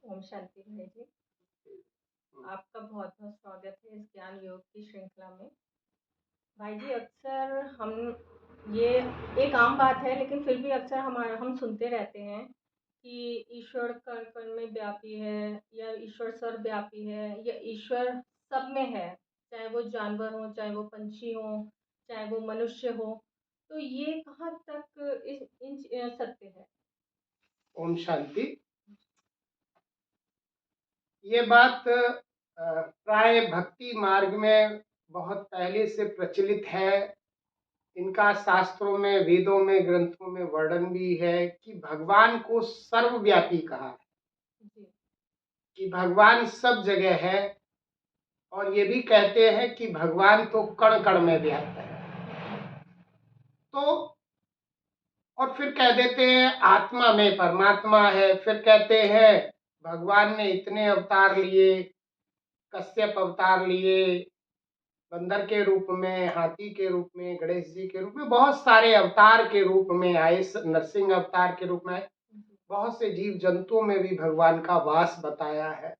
ओम शांति भाई जी। आपका बहुत बहुत स्वागत है इस ज्ञान योग की श्रृंखला में। भाई जी, अक्सर हम ये एक आम बात है, लेकिन फिर भी अक्सर हम सुनते रहते हैं कि ईश्वर कण कण में व्यापी है, या ईश्वर सर्वव्यापी है, या ईश्वर सब में है, चाहे वो जानवर हो, चाहे वो पंछी हो, चाहे वो मनुष्य हो। तो ये कहाँ तक सत्य है? ओम शांति। ये बात प्राय भक्ति मार्ग में बहुत पहले से प्रचलित है। इनका शास्त्रों में, वेदों में, ग्रंथों में वर्णन भी है कि भगवान को सर्वव्यापी कहा है, जी। कि भगवान सब जगह है। और ये भी कहते हैं कि भगवान तो कण कण में व्याप्त है। तो और फिर कह देते हैं आत्मा में परमात्मा है। फिर कहते हैं भगवान ने इतने अवतार लिए, कश्यप अवतार लिए, बंदर के रूप में, हाथी के रूप में, गणेश जी के रूप में, बहुत सारे अवतार के रूप में आए, नरसिंह अवतार के रूप में आए। बहुत से जीव जंतुओं में भी भगवान का वास बताया है।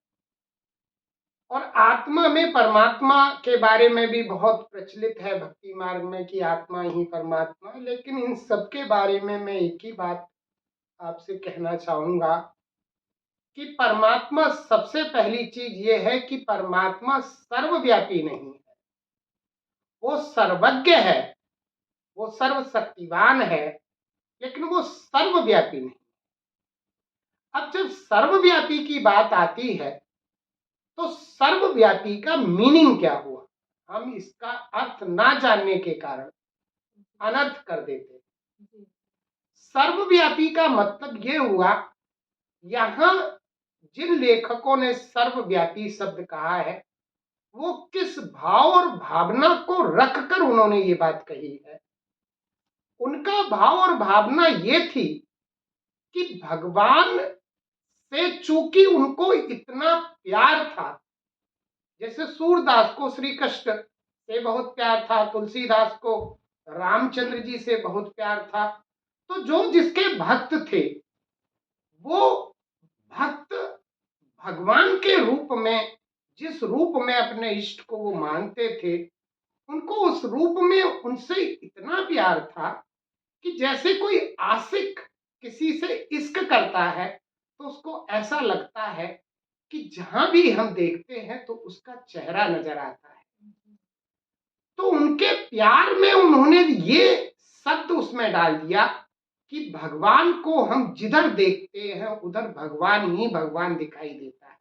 और आत्मा में परमात्मा के बारे में भी बहुत प्रचलित है भक्ति मार्ग में कि आत्मा ही परमात्मा है। लेकिन इन सब के बारे में मैं एक ही बात आपसे कहना चाहूंगा कि परमात्मा, सबसे पहली चीज ये है कि परमात्मा सर्वव्यापी नहीं है, वो सर्वज्ञ है, वो सर्वशक्तिवान है, लेकिन वो सर्वव्यापी नहीं। अब जब सर्वव्यापी की बात आती है तो सर्वव्यापी का मीनिंग क्या हुआ, हम इसका अर्थ ना जानने के कारण अनर्थ कर देते हैं। सर्वव्यापी का मतलब ये हुआ, यहां जिन लेखकों ने सर्वव्यापी शब्द कहा है, वो किस भाव और भावना को रखकर उन्होंने ये बात कही है। उनका भाव और भावना ये थी कि भगवान से चूंकि उनको इतना प्यार था, जैसे सूरदास को श्री कृष्ण से बहुत प्यार था, तुलसीदास को रामचंद्र जी से बहुत प्यार था, तो जो जिसके भक्त थे वो भक्त भगवान के रूप में, जिस रूप में अपने इष्ट को वो मानते थे, उनको उस रूप में उनसे इतना प्यार था कि जैसे कोई आशिक किसी से इश्क करता है तो उसको ऐसा लगता है कि जहां भी हम देखते हैं तो उसका चेहरा नजर आता है। तो उनके प्यार में उन्होंने ये शब्द उसमें डाल दिया कि भगवान को हम जिधर देखते हैं उधर भगवान ही भगवान दिखाई देता है।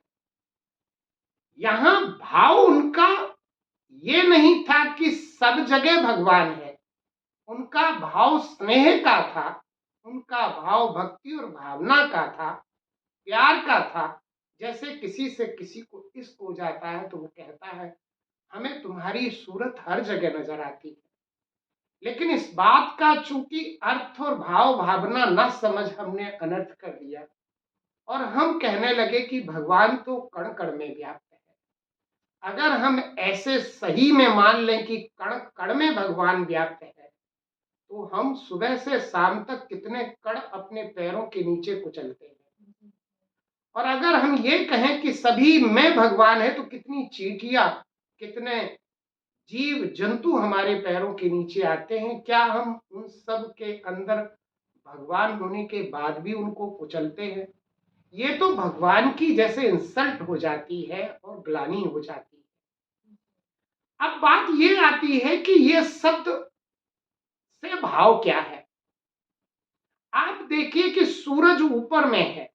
यहां भाव उनका ये नहीं था कि सब जगह भगवान है, उनका भाव स्नेह का था, उनका भाव भक्ति और भावना का था, प्यार का था। जैसे किसी से किसी को इश्क हो जाता है तो वो कहता है हमें तुम्हारी सूरत हर जगह नजर आती है। लेकिन इस बात का चूंकि अर्थ और भाव भावना न समझ हमने अनर्थ कर दिया, और हम कहने लगे कि भगवान तो कण कण में व्याप्त है। अगर हम ऐसे सही में मान लें कि कण कण में भगवान व्याप्त है, तो हम सुबह से शाम तक कितने कण अपने पैरों के नीचे कुचलते हैं। और अगर हम ये कहें कि सभी में भगवान है, तो कितनी चींटियां, कितने जीव जंतु हमारे पैरों के नीचे आते हैं। क्या हम उन सब के अंदर भगवान होने के बाद भी उनको कुचलते हैं? ये तो भगवान की जैसे इंसल्ट हो जाती है और ग्लानि हो जाती है। अब बात ये आती है कि ये शब्द से भाव क्या है। आप देखिए कि सूरज ऊपर में है,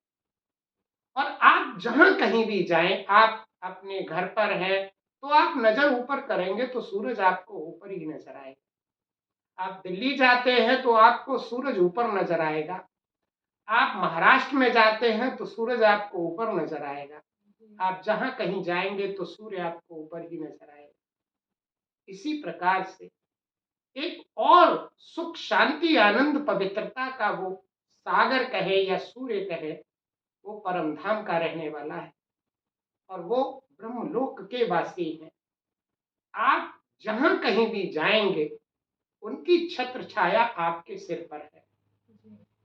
और आप जहां कहीं भी जाएं, आप अपने घर पर हैं तो आप नजर ऊपर करेंगे तो सूरज आपको ऊपर ही नजर आएगा। आप दिल्ली जाते हैं तो आपको सूरज ऊपर नजर आएगा। आप महाराष्ट्र में जाते हैं तो सूरज आपको ऊपर नजर आएगा। आप जहां कहीं जाएंगे तो सूर्य आपको ऊपर ही नजर आएगा। इसी प्रकार से एक और सुख, शांति, आनंद, पवित्रता का वो सागर कहे या सूर्य कहे, वो परम धाम का रहने वाला है और वो ब्रह्मलोक के वासी हैं। आप जहां कहीं भी जाएंगे उनकी छत्र छाया आपके सिर पर है।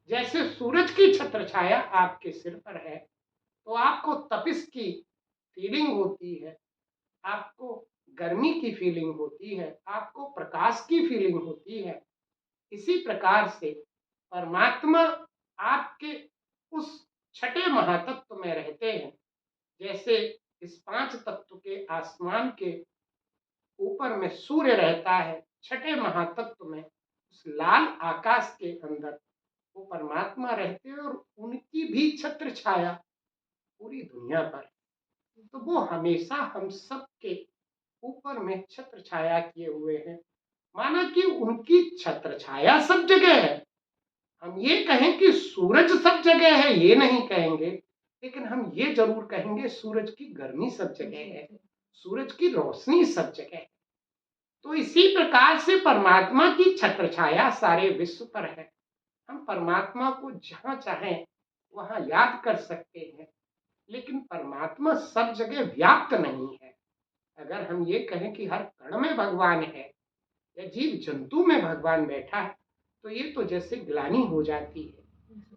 जैसे सूरज की छत्र छाया आपके सिर पर है, तो आपको तपिश की फीलिंग होती है, आपको गर्मी की फीलिंग होती है, आपको प्रकाश की फीलिंग होती है। इसी प्रकार से परमात्मा आपके उस छठे महातत्व में रहते हैं। जैसे इस 5 तत्व के आसमान के ऊपर में सूर्य रहता है, छठे महातत्व में उस लाल आकाश के अंदर वो परमात्मा रहते हैं और उनकी भी छत्र छाया पूरी दुनिया पर। तो वो हमेशा हम सब के ऊपर में छत्र छाया किए हुए हैं। माना कि उनकी छत्र छाया सब जगह है। हम ये कहें कि सूरज सब जगह है ये नहीं कहेंगे, लेकिन हम ये जरूर कहेंगे सूरज की गर्मी सब जगह है, सूरज की रोशनी सब जगह है। तो इसी प्रकार से परमात्मा की छत्र छाया सारे विश्व पर है। हम परमात्मा को जहां चाहें वहां याद कर सकते हैं, लेकिन परमात्मा सब जगह व्याप्त नहीं है। अगर हम ये कहें कि हर कण में भगवान है या जीव जंतु में भगवान बैठा है, तो ये तो जैसे ग्लानि हो जाती है।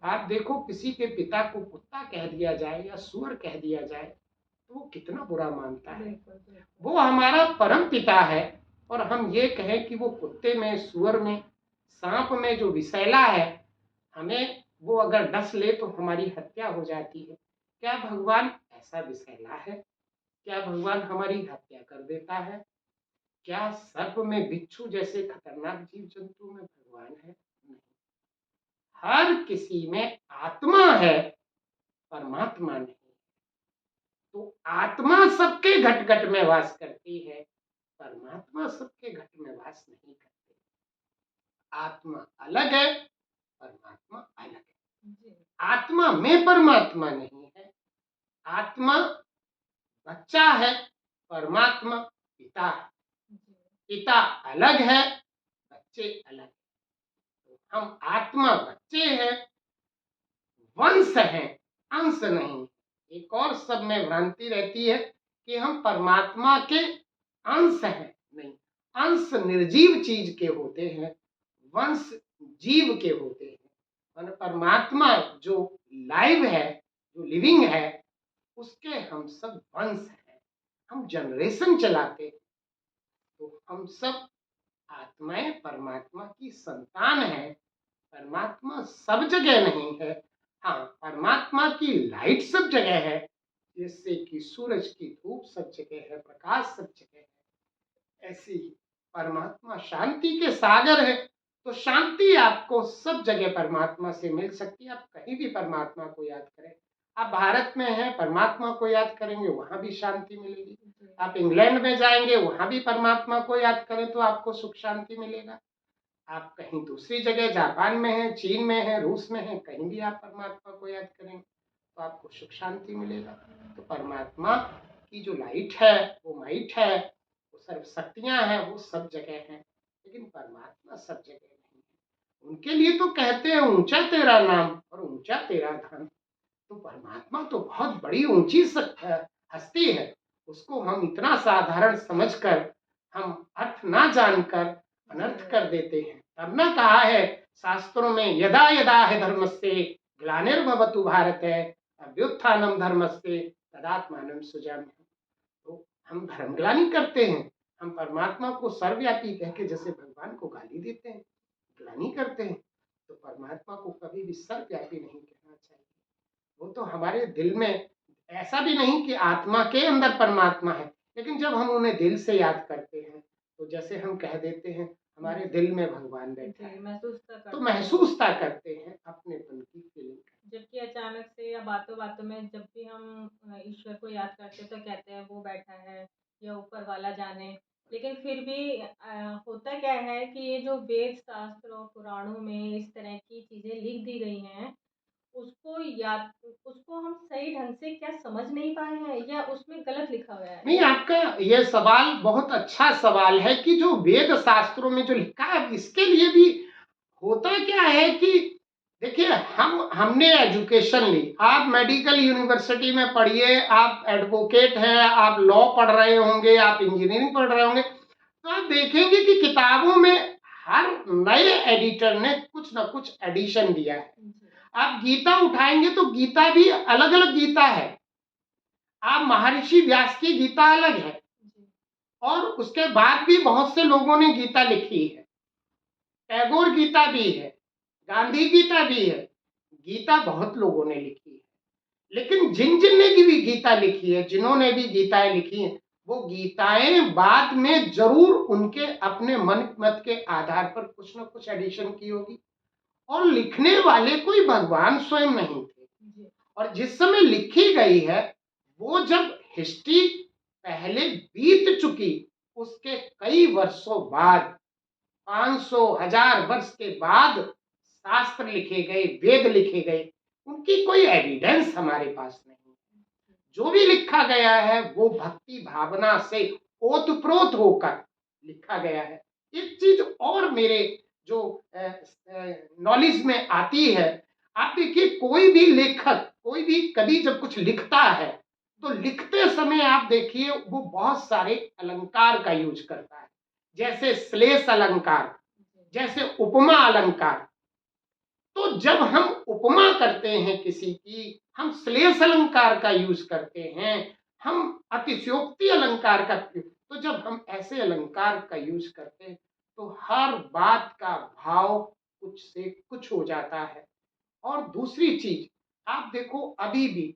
आप देखो, किसी के पिता को कुत्ता कह दिया जाए या सुअर कह दिया जाए तो वो कितना बुरा मानता है। वो हमारा परम पिता है, और हम ये कहें कि वो कुत्ते में, सुअर में, सांप में जो विषैला है, हमें वो अगर डस ले तो हमारी हत्या हो जाती है। क्या भगवान ऐसा विषैला है? क्या भगवान हमारी हत्या कर देता है? क्या सर्प में, बिच्छू जैसे खतरनाक जीव जंतु में भगवान है? नहीं। हर किसी में आत्मा है, परमात्मा नहीं। तो आत्मा सबके घट घट में वास करती है, परमात्मा सबके घट में वास नहीं करते। आत्मा अलग है, परमात्मा अलग है। आत्मा में परमात्मा नहीं है। आत्मा बच्चा है, परमात्मा पिता है। पिता अलग है, बच्चे अलग। हम आत्मा बच्चे हैं, वंश हैं, अंश नहीं। एक और सब में भ्रांति रहती है कि हम परमात्मा के अंश हैं। नहीं, अंश निर्जीव चीज के होते हैं, वंश जीव के होते हैं। और परमात्मा जो लाइव है, जो लिविंग है, उसके हम सब वंश हैं। हम जनरेशन चलाते हैं। तो हम सब आत्माएं परमात्मा की संतान है। परमात्मा सब जगह नहीं है। हाँ, परमात्मा की लाइट सब जगह है, जैसे कि सूरज की धूप सब जगह है, प्रकाश सब जगह है। ऐसी ही परमात्मा शांति के सागर है। तो शांति आपको सब जगह परमात्मा से मिल सकती है। आप कहीं भी परमात्मा को याद करें। आप भारत में हैं, परमात्मा को याद करेंगे, वहां भी शांति मिलेगी। आप इंग्लैंड में जाएंगे, वहां भी परमात्मा को याद करें तो आपको सुख शांति मिलेगा। आप कहीं दूसरी जगह, जापान में है, चीन में है, रूस में है, कहीं भी आप परमात्मा को याद करेंगे तो आपको सुख शांति मिलेगा। तो परमात्मा की जो लाइट है, वो माइट है, वो सर्व शक्तियां हैं, वो सब जगह हैं, लेकिन परमात्मा सब जगह नहीं है। उनके लिए तो कहते हैं ऊंचा तेरा नाम और ऊंचा तेरा धाम। तो परमात्मा तो बहुत बड़ी ऊंची हस्ती है। उसको हम इतना साधारण समझकर, हम अर्थ ना जानकर अनर्थ कर देते हैं। तब ना कहा है शास्त्रों में, यदा यदा है धर्मस्य ग्लानिर्भवतु भारत, अभ्युत्थानम धर्मस्य तदात्मानं सृजाम्यहम्। तो हम धर्मग्लानि करते हैं। हम परमात्मा को सर्वव्यापी कह के जैसे भगवान को गाली देते हैं, ग्लानि करते हैं, तो परमात्मा को कभी भी सर्वव्यापी नहीं कहना चाहिए। वो तो हमारे दिल में, ऐसा भी नहीं कि आत्मा के अंदर परमात्मा है, लेकिन जब हम उन्हें दिल से याद करते हैं तो जैसे हम कह देते हैं हमारे दिल में भगवान बैठा है, तो महसूसता करते हैं अपनेपन की फीलिंग। जबकि अचानक से या बातों बातों में जब भी हम ईश्वर को याद करते तो कहते हैं वो बैठा है या ऊपर वाला जाने। लेकिन फिर भी होता क्या है कि ये जो वेद शास्त्र और पुराणों में इस तरह की चीजें लिख दी गई हैं, उसको हम सही ढंग से क्या समझ नहीं पाए हैं या उसमें गलत लिखा हुआ है? नहीं, आपका यह सवाल बहुत अच्छा सवाल है कि जो वेद शास्त्रों में जो लिखा है, इसके लिए भी होता क्या है कि देखिए, हमने एजुकेशन ली। आप मेडिकल यूनिवर्सिटी में पढ़िए, आप एडवोकेट हैं, आप लॉ पढ़ रहे होंगे, आप इंजीनियरिंग पढ़ रहे होंगे, तो आप देखेंगे कि किताबों में हर नए एडिटर ने कुछ ना कुछ एडिशन दिया है। आप गीता उठाएंगे तो गीता भी अलग अलग गीता है। आप महर्षि व्यास की गीता अलग है, जी, और उसके बाद भी बहुत से लोगों ने गीता लिखी है। टैगोर गीता भी है, गांधी गीता भी है, गीता बहुत लोगों ने लिखी है। लेकिन जिन जिन ने की भी गीता लिखी है, जिन्होंने भी गीताएं लिखी हैं, वो गीताएं बाद में जरूर उनके अपने मन मत के आधार पर कुछ ना कुछ एडिशन की होगी, और लिखने वाले कोई भगवान स्वयं नहीं थे। जी, और जिस समय लिखी गई है, वो जब हिस्ट्री पहले बीत चुकी, उसके कई वर्षों बाद, 500 1000 वर्ष के बाद शास्त्र लिखे गए, वेद लिखे गए, उनकी कोई एविडेंस हमारे पास नहीं। जो भी लिखा गया है वो भक्ति भावना से ओतप्रोत होकर लिखा गया है। एक चीज और मेरे जो नॉलेज में आती है, आप देखिए कोई भी लेखक, कोई भी कभी जब कुछ लिखता है, तो लिखते समय आप देखिए वो बहुत सारे अलंकार का यूज करता है, जैसे श्लेष अलंकार, जैसे उपमा अलंकार। तो जब हम उपमा करते हैं किसी की, हम श्लेष अलंकार का यूज करते हैं, हम अतिशयोक्ति अलंकार का, तो जब हम ऐसे अलंकार का यूज करते हैं तो हर बात का भाव कुछ से कुछ हो जाता है। और दूसरी चीज, आप देखो अभी भी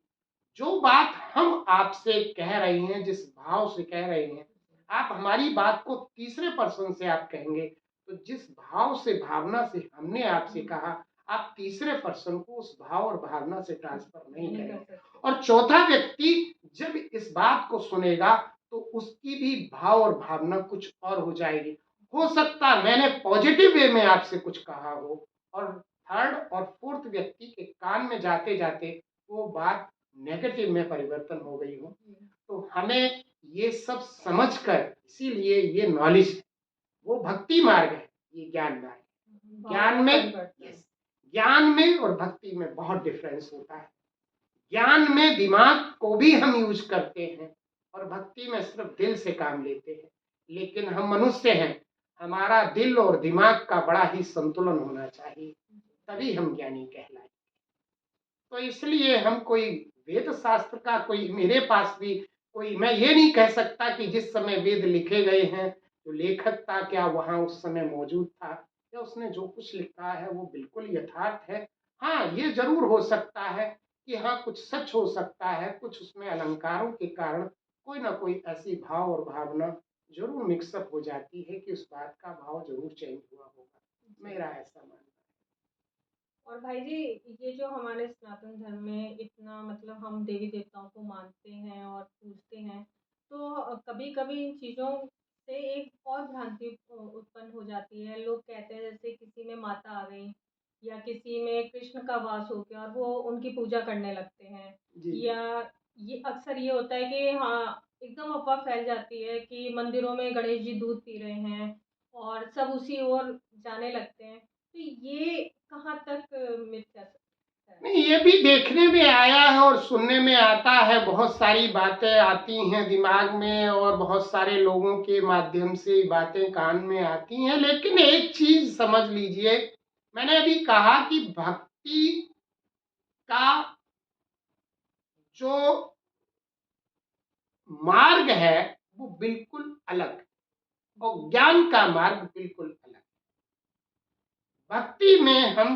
जो बात हम आपसे कह रहे हैं, जिस भाव से कह रहे हैं, आप हमारी बात को तीसरे पर्सन से आप कहेंगे, तो जिस भाव से भावना से हमने आपसे कहा, आप तीसरे पर्सन को उस भाव और भावना से ट्रांसफर नहीं करेंगे। और चौथा व्यक्ति जब इस बात को सुनेगा तो उसकी भी भाव और भावना कुछ और हो जाएगी। हो सकता है मैंने पॉजिटिव वे में आपसे कुछ कहा हो, और थर्ड और फोर्थ व्यक्ति के कान में जाते जाते वो बात नेगेटिव में परिवर्तन हो गई हो। तो हमें ये सब समझकर, इसीलिए ये नॉलेज है, वो भक्ति मार्ग है, ये ज्ञान मार्ग है। ज्ञान में और भक्ति में बहुत डिफरेंस होता है। ज्ञान में दिमाग को भी हम यूज करते हैं, और भक्ति में सिर्फ दिल से काम लेते हैं। लेकिन हम मनुष्य हैं, हमारा दिल और दिमाग का बड़ा ही संतुलन होना चाहिए, तभी हम ज्ञानी कहलाए। तो इसलिए हम कोई वेद शास्त्र का कोई, मेरे पास भी कोई, मैं ये नहीं कह सकता कि जिस समय वेद लिखे गए हैं तो लेखक था क्या वहां उस समय मौजूद था, या उसने जो कुछ लिखा है वो बिल्कुल यथार्थ है। हाँ, ये जरूर हो सकता है कि हाँ कुछ सच हो सकता है, कुछ उसमें अलंकारों के कारण कोई ना कोई ऐसी भाव और भावना जरूर मिक्सअप हो जाती है कि उस बात का भाव जरूर चेंज हुआ होगा, मेरा ऐसा मानना है। और भाई जी, ये जो हमारे सनातन धर्म में इतना मतलब हम देवी देवताओं को मानते हैं और पूजते हैं, तो कभी कभी इन चीज़ों से एक और भ्रांति उत्पन्न हो जाती है। लोग कहते हैं जैसे किसी में माता आ गई, या किसी में कृष्ण का वास हो गया और वो उनकी पूजा करने लगते हैं। जी या ये अक्सर ये होता है कि हाँ, एकदम अफवाह फैल जाती है कि मंदिरों में गणेश जी दूध पी रहे हैं और सब उसी ओर जाने लगते हैं। तो ये कहाँ तक मिथ्या है? नहीं, ये भी देखने में आया है और सुनने में आता है, बहुत सारी बातें आती हैं दिमाग में और बहुत सारे लोगों के माध्यम से बातें कान में आती हैं। लेकिन एक चीज समझ लीजिए, मैंने अभी कहा कि भक्ति का जो मार्ग है वो बिल्कुल अलग, और ज्ञान का मार्ग बिल्कुल अलग। भक्ति में हम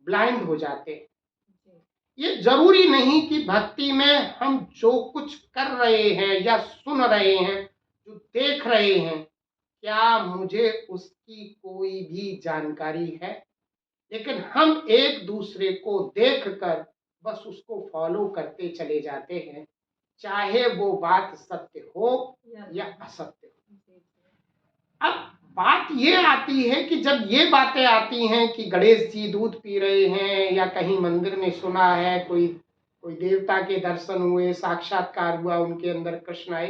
ब्लाइंड हो जाते हैं। ये जरूरी नहीं कि भक्ति में हम जो कुछ कर रहे हैं या सुन रहे हैं, जो देख रहे हैं, क्या मुझे उसकी कोई भी जानकारी है। लेकिन हम एक दूसरे को देखकर बस उसको फॉलो करते चले जाते हैं, चाहे वो बात सत्य हो या असत्य हो। अब बात ये आती है कि जब ये बातें आती हैं कि गणेश जी दूध पी रहे हैं, या कहीं मंदिर में सुना है कोई कोई देवता के दर्शन हुए, साक्षात्कार हुआ, उनके अंदर कृष्ण आए,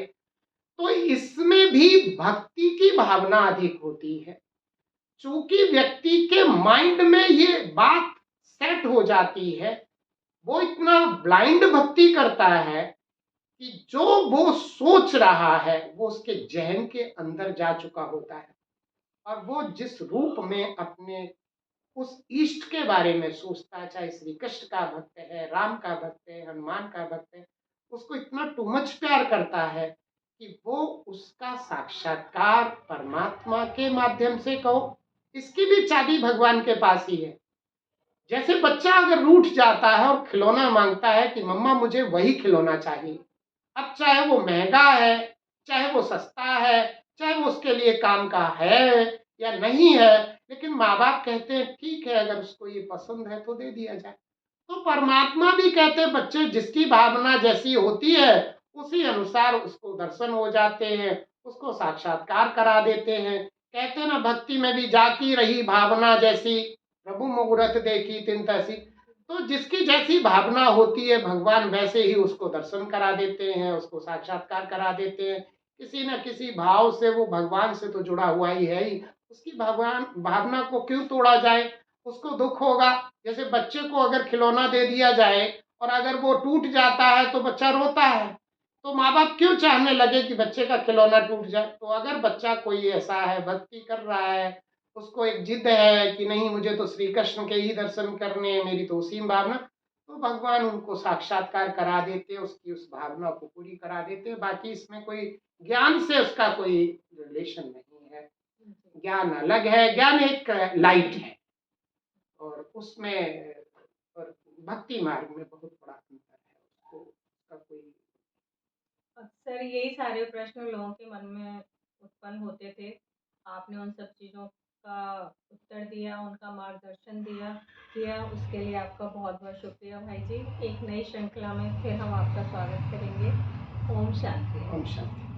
तो इसमें भी भक्ति की भावना अधिक होती है। चूंकि व्यक्ति के माइंड में ये बात सेट हो जाती है, वो इतना ब्लाइंड भक्ति करता है कि जो वो सोच रहा है वो उसके जहन के अंदर जा चुका होता है, और वो जिस रूप में अपने उस इष्ट के बारे में सोचता है, चाहे श्री कृष्ण का भक्त है, राम का भक्त है, हनुमान का भक्त है, उसको इतना टू मच प्यार करता है कि वो उसका साक्षात्कार परमात्मा के माध्यम से कहो, इसकी भी चाबी भगवान के पास ही है। जैसे बच्चा अगर रूठ जाता है और खिलौना मांगता है कि मम्मा मुझे वही खिलौना चाहिए, अब चाहे वो महंगा है, चाहे वो सस्ता है, चाहे वो उसके लिए काम का है या नहीं है, लेकिन माँ बाप कहते हैं ठीक है, अगर उसको ये पसंद है तो दे दिया जाए। तो परमात्मा भी कहते हैं बच्चे जिसकी भावना जैसी होती है उसी अनुसार उसको दर्शन हो जाते हैं, उसको साक्षात्कार करा देते हैं। कहते हैं ना, भक्ति में भी जाकी रही भावना जैसी, प्रभु मुहूर्त देखी तिन तैसी। तो जिसकी जैसी भावना होती है भगवान वैसे ही उसको दर्शन करा देते हैं, उसको साक्षात्कार करा देते हैं। किसी न किसी भाव से वो भगवान से तो जुड़ा हुआ ही है ही, उसकी भगवान भावना को क्यों तोड़ा जाए, उसको दुख होगा। जैसे बच्चे को अगर खिलौना दे दिया जाए और अगर वो टूट जाता है तो बच्चा रोता है, तो माँ बाप क्यों चाहने लगे कि बच्चे का खिलौना टूट जाए। तो अगर बच्चा कोई ऐसा है, भक्ति कर रहा है, उसको एक जिद है कि नहीं मुझे तो श्री कृष्ण के ही दर्शन करने हैं, मेरी तो उसी भावना, तो भगवान उनको साक्षात्कार करा देते हैं, उसकी उस भावना को पूरी करा देते हैं। बाकी इसमें कोई ज्ञान से उसका कोई रिलेशन नहीं है, ज्ञान अलग है, ज्ञान एक लाइट है और उसमें और भक्ति मार्ग में बहुत बड़ा अंतर है, उसको उसका कोई। अक्सर यही सारे प्रश्न लोगों के मन में उत्पन्न होते थे, आपने उन सब चीज़ों का उत्तर दिया, उनका मार्गदर्शन किया, उसके लिए आपका बहुत बहुत शुक्रिया भाई जी। एक नई श्रृंखला में फिर हम आपका स्वागत करेंगे। ओम शांति। ओम शांति।